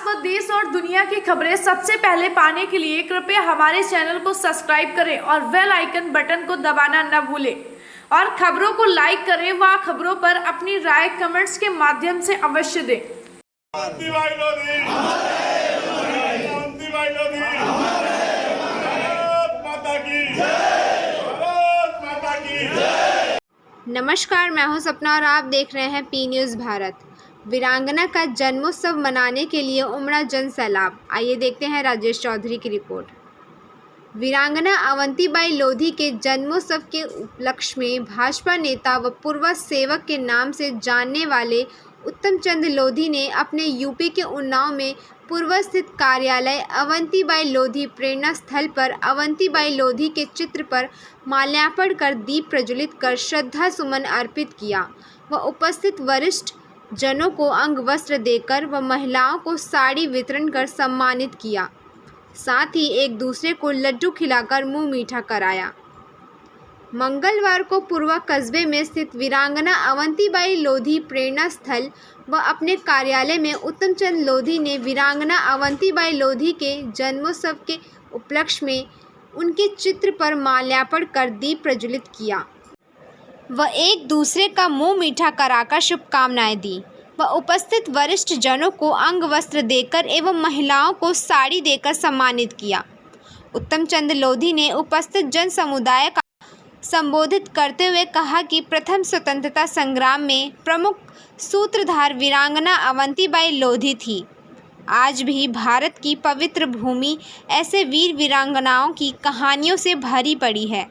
व देश और दुनिया की खबरें सबसे पहले पाने के लिए कृपया हमारे चैनल को सब्सक्राइब करें और बेल आइकन बटन को दबाना न भूलें और खबरों को लाइक करें व खबरों पर अपनी राय कमेंट्स के माध्यम से अवश्य दें। नमस्कार, मैं हूं सपना और आप देख रहे हैं पी न्यूज़ भारत। वीरांगना का जन्मोत्सव मनाने के लिए उमड़ा जन सैलाब। आइए देखते हैं राजेश चौधरी की रिपोर्ट। वीरांगना अवंतीबाई लोधी के जन्मोत्सव के उपलक्ष्य में भाजपा नेता व पूर्व सेवक के नाम से जानने वाले उत्तम चंद लोधी ने अपने यूपी के उन्नाव में पूर्व स्थित कार्यालय अवंतीबाई लोधी प्रेरणा स्थल पर अवंतीबाई लोधी के चित्र पर माल्यार्पण कर दीप प्रज्वलित कर श्रद्धा सुमन अर्पित किया व उपस्थित वरिष्ठ जनों को अंग वस्त्र देकर व महिलाओं को साड़ी वितरण कर सम्मानित किया। साथ ही एक दूसरे को लड्डू खिलाकर मुंह मीठा कराया। मंगलवार को पूर्व कस्बे में स्थित वीरांगना अवंतीबाई लोधी प्रेरणा स्थल व अपने कार्यालय में उत्तम चंद लोधी ने वीरांगना अवंतीबाई लोधी के जन्मोत्सव के उपलक्ष्य में उनके चित्र पर माल्यार्पण कर दीप प्रज्वलित किया व एक दूसरे का मुंह मीठा कराकर शुभकामनाएं दी व उपस्थित वरिष्ठ जनों को अंग वस्त्र देकर एवं महिलाओं को साड़ी देकर सम्मानित किया। उत्तम चंद लोधी ने उपस्थित जन समुदाय का संबोधित करते हुए कहा कि प्रथम स्वतंत्रता संग्राम में प्रमुख सूत्रधार वीरांगना अवंतीबाई लोधी थी। आज भी भारत की पवित्र भूमि ऐसे वीर वीरांगनाओं की कहानियों से भरी पड़ी है,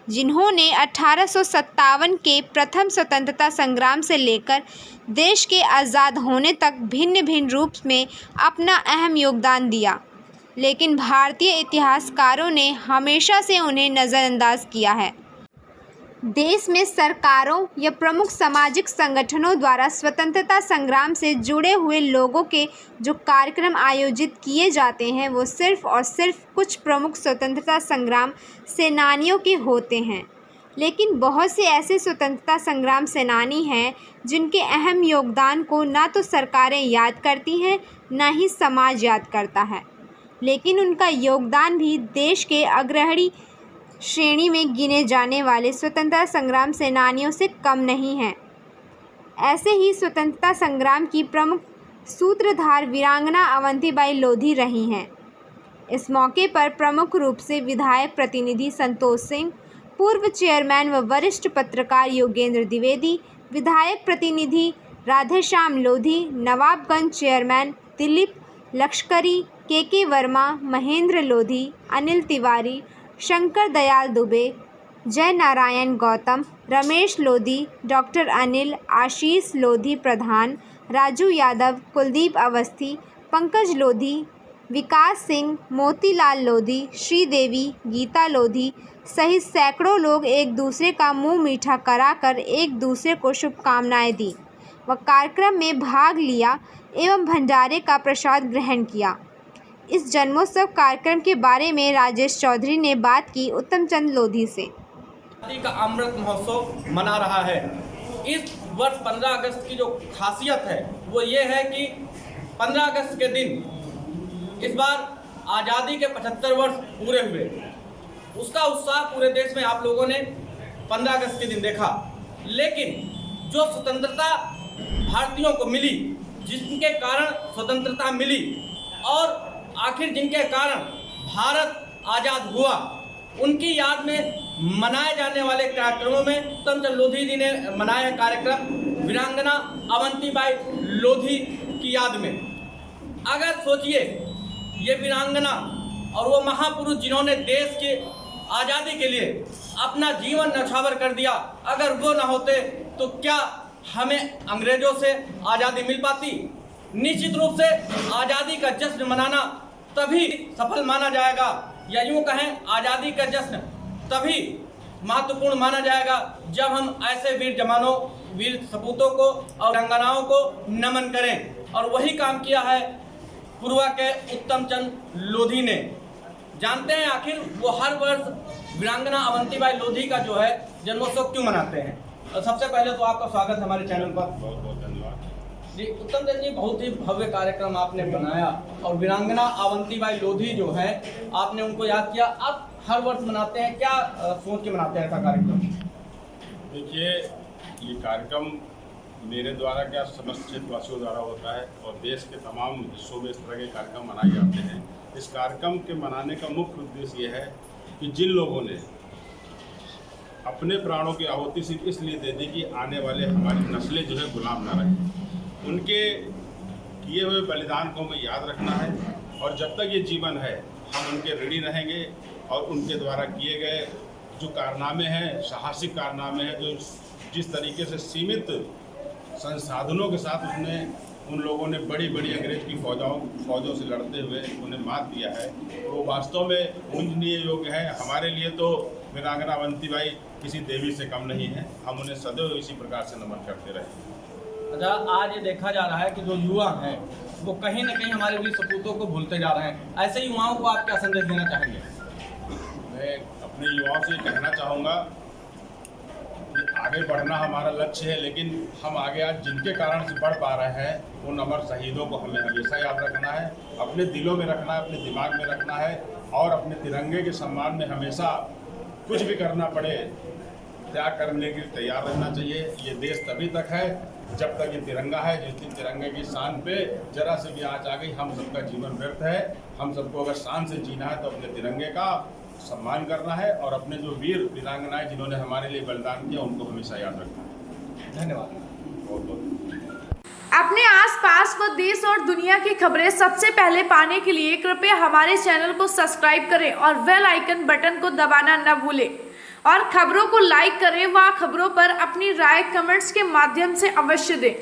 जिन्होंने 1857 के प्रथम स्वतंत्रता संग्राम से लेकर देश के आज़ाद होने तक भिन्न भिन्न रूप में अपना अहम योगदान दिया, लेकिन भारतीय इतिहासकारों ने हमेशा से उन्हें नज़रअंदाज किया है। देश में सरकारों या प्रमुख सामाजिक संगठनों द्वारा स्वतंत्रता संग्राम से जुड़े हुए लोगों के जो कार्यक्रम आयोजित किए जाते हैं वो सिर्फ और सिर्फ कुछ प्रमुख स्वतंत्रता संग्राम सेनानियों के होते हैं, लेकिन बहुत से ऐसे स्वतंत्रता संग्राम सेनानी हैं जिनके अहम योगदान को ना तो सरकारें याद करती हैं ना ही समाज याद करता है, लेकिन उनका योगदान भी देश के अग्रणी श्रेणी में गिने जाने वाले स्वतंत्रता संग्राम सेनानियों से कम नहीं है। ऐसे ही स्वतंत्रता संग्राम की प्रमुख सूत्रधार वीरांगना अवंतीबाई लोधी रही हैं। इस मौके पर प्रमुख रूप से विधायक प्रतिनिधि संतोष सिंह, पूर्व चेयरमैन व वरिष्ठ पत्रकार योगेंद्र द्विवेदी, विधायक प्रतिनिधि राधेश्याम लोधी, नवाबगंज चेयरमैन दिलीप लश्करी, के वर्मा, महेंद्र लोधी, अनिल तिवारी, शंकर दयाल दुबे, जय नारायण गौतम, रमेश लोधी, डॉक्टर अनिल, आशीष लोधी प्रधान, राजू यादव, कुलदीप अवस्थी, पंकज लोधी, विकास सिंह, मोतीलाल लोधी, श्रीदेवी, गीता लोधी सहित सैकड़ों लोग एक दूसरे का मुंह मीठा कराकर एक दूसरे को शुभकामनाएं दी व कार्यक्रम में भाग लिया एवं भंडारे का प्रसाद ग्रहण किया। इस जन्मोत्सव कार्यक्रम के बारे में राजेश चौधरी ने बात की उत्तम चंद लोधी से। का अमृत महोत्सव मना रहा है। इस वर्ष 15 अगस्त की जो खासियत है वो ये है कि 15 अगस्त के दिन इस बार आज़ादी के 75 वर्ष पूरे हुए। उसका उत्साह पूरे देश में आप लोगों ने 15 अगस्त के दिन देखा, लेकिन जो स्वतंत्रता भारतीयों को मिली, जिनके कारण स्वतंत्रता मिली और आखिर जिनके कारण भारत आज़ाद हुआ, उनकी याद में मनाए जाने वाले कार्यक्रमों में उत्तम चंद लोधी जी ने मनाया कार्यक्रम वीरांगना अवंतीबाई लोधी की याद में। अगर सोचिए, ये वीरांगना और वो महापुरुष जिन्होंने देश के आज़ादी के लिए अपना जीवन न्यौछावर कर दिया, अगर वो ना होते तो क्या हमें अंग्रेजों से आज़ादी मिल पाती? निश्चित रूप से आज़ादी का जश्न मनाना तभी सफल माना जाएगा, या यूँ कहें आज़ादी का जश्न तभी महत्वपूर्ण माना जाएगा जब हम ऐसे वीर जवानों, वीर सपूतों को और वीरांगनाओं को नमन करें। और वही काम किया है पूर्व के उत्तम चंद लोधी ने। जानते हैं आखिर वो हर वर्ष वीरांगना अवंतीबाई लोधी का जो है जन्मोत्सव क्यों मनाते हैं? सबसे पहले तो आपका स्वागत हमारे चैनल पर। बहुत बहुत धन्यवाद। जी उत्तम चंद जी, बहुत ही भव्य कार्यक्रम आपने बनाया और वीरांगना अवंतीबाई लोधी जो है आपने उनको याद किया। आप हर वर्ष मनाते हैं, क्या सोच के मनाते हैं ऐसा कार्यक्रम? देखिए, ये कार्यक्रम मेरे द्वारा क्या समस्त क्षेत्रवासियों द्वारा होता है और देश के तमाम हिस्सों में इस तरह के कार्यक्रम मनाए जाते हैं। इस कार्यक्रम के मनाने का मुख्य उद्देश्य ये है कि जिन लोगों ने अपने प्राणों की आहुति सिर्फ इसलिए दे दी कि आने वाले हमारी नस्लें जो है गुलाम ना रहें, उनके किए हुए बलिदान को हमें याद रखना है और जब तक ये जीवन है हम उनके ऋणी रहेंगे और उनके द्वारा किए गए जो कारनामे हैं, साहसिक कारनामे हैं, जो जिस तरीके से सीमित संसाधनों के साथ उन लोगों ने बड़ी बड़ी अंग्रेज की फौजों से लड़ते हुए उन्हें मात दिया है, वो वास्तव में पूजनीय योग्य है। हमारे लिए तो वीरांगना अवंतीबाई किसी देवी से कम नहीं है, हम उन्हें सदैव इसी प्रकार से नमन करते रहे। अच्छा, आज ये देखा जा रहा है कि जो युवा हैं वो कहीं न कहीं हमारे वीर सपूतों को भूलते जा रहे हैं। ऐसे युवाओं को आप क्या संदेश देना चाहेंगे? मैं अपने युवाओं से कहना चाहूँगा कि आगे बढ़ना हमारा लक्ष्य है, लेकिन हम आगे आज जिनके कारण से बढ़ पा रहे हैं उन अमर शहीदों को हमें हमेशा याद रखना है, अपने दिलों में रखना है, अपने दिमाग में रखना है और अपने तिरंगे के सम्मान में हमेशा कुछ भी करना पड़े त्याग करने के लिए तैयार रहना चाहिए। ये देश तभी तक है जब तक ये तिरंगा है। जिस दिन तिरंगे की शान पे जरा से भी आँच आ गई, हम सबका जीवन व्यर्थ है। हम सबको अगर शान से जीना है तो अपने तिरंगे का सम्मान करना है और अपने जो वीर वीरांगनाएं जिन्होंने हमारे लिए बलिदान किया उनको हमेशा याद रखना है। धन्यवाद। बहुत बहुत अपने आसपास व देश और दुनिया की खबरें सबसे पहले पाने के लिए कृपया हमारे चैनल को सब्सक्राइब करें और बेल आइकन बटन को दबाना न भूलें और खबरों को लाइक करें व खबरों पर अपनी राय कमेंट्स के माध्यम से अवश्य दें।